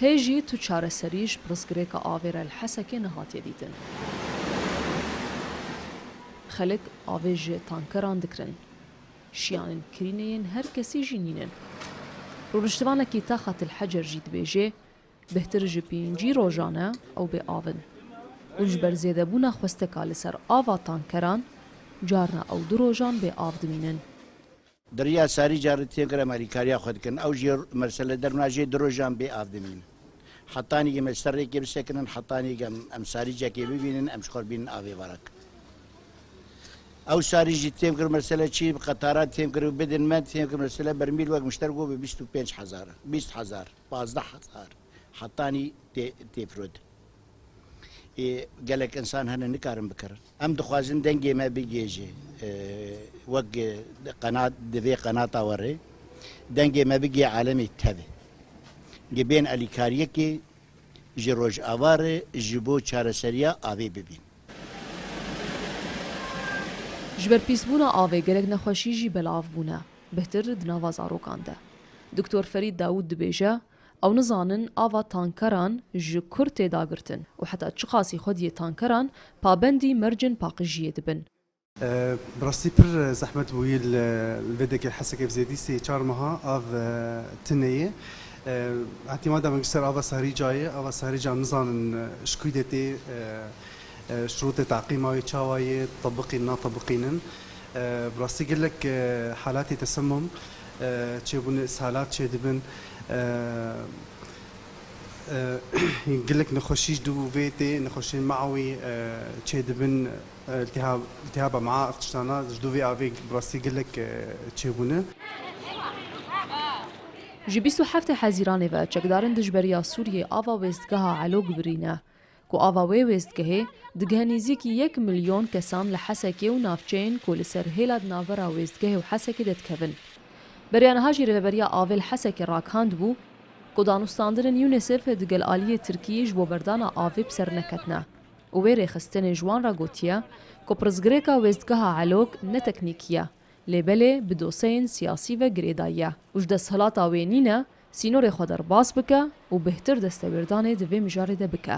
هێژی تو چارەسەریش پرسگرێکە ئاوێرە الحەسەکێ نەهاتیە دیتن. خەلک ئاوێژێ تانکەران دکرن. شیانن کرینەیەن هەر کەسی ژینینن. ڕۆژتوانێکی تاخەت الحەجەر ژی دبێژێ بهتر ji pêncî rojan e ew bê av in. û ji ber zêdebûna xwesteka li ser ava tankeran carna ew du rojan bê av dimînin. Diriya sarî carî têkir Amerîkariya xwe dikin ew jî mesele derna jê du rojan bê av dimînin. Hetanî em serrêkê bisekinin hetanî em sarîcekê bibînin em ji xwe bînin avê verak. Ew sarî jî têm kir mesele çî qetara têm kir û bidin me têm kir mesele bermîl wek mişter got bi 25,000 20,000 15,000 hetanî têfirod. Gelek insan hene nikarin bikirin. Em dixwazin dengê me bigêje wek qenat divê qenata werê dengê me bigê alemê tevê. Gebên alîkariyekê ji rojavarê ji bo çareseriya avê bibîn. Ji ber pîsbûna avê gelek nexweşî jî belav bûne. Bihtir di nava zarokan de. Doktor Ferîd Dawûd dibêje ew nizanin ava tankeran ji kur tê dagirtin û heta çi qasî xwediyê tankeran pabendî mercên paqijiyê dibin. براستی پر زحمت بوی الفيديو حسك بزيدي سي 4 ماها اف تنيه اعتمادا من سر اف سهري جاي اف سهري جا نظام شكويدتي شروط تعقيماوي تشاواي طبقي نا طبقينن براستی قال لك حالات تسمم تشيبون اسهالات تشيدبن يقول لك نخشيش دو فيتي نخشين معوي تشيدبن التهاب مع افتشتانا جدوفي افيك براسي قال لك تشيبونه Ji 27 Hezîranê ve çekdarin dijberiya Sûriyê ava wêstgeha Elok birîne ku ava wê wêstgehê digeh nêzîkî 1 milyon kesan li Hesekê û navçeyên ku li ser hêla di navbera wêstgehê û Hesekê de dikevin. Beryaniha jî rêveberiya avê li Hesekê rakand bû ku danûstandinên UNICEF digel aliyê Tirkiyê ji bo berdana avê bi ser neketine. û wê rêxistinê ji wan re gotiye ku pirsgirêka wêstgeha Elok ne teknîkî ye. Lêbelê bi doseyên siyasî ve girêdayî ye û ji desthelata wê nîne sînorê xwe derbas bike û bêhtir destewêrdanê di vê mijarê de bike.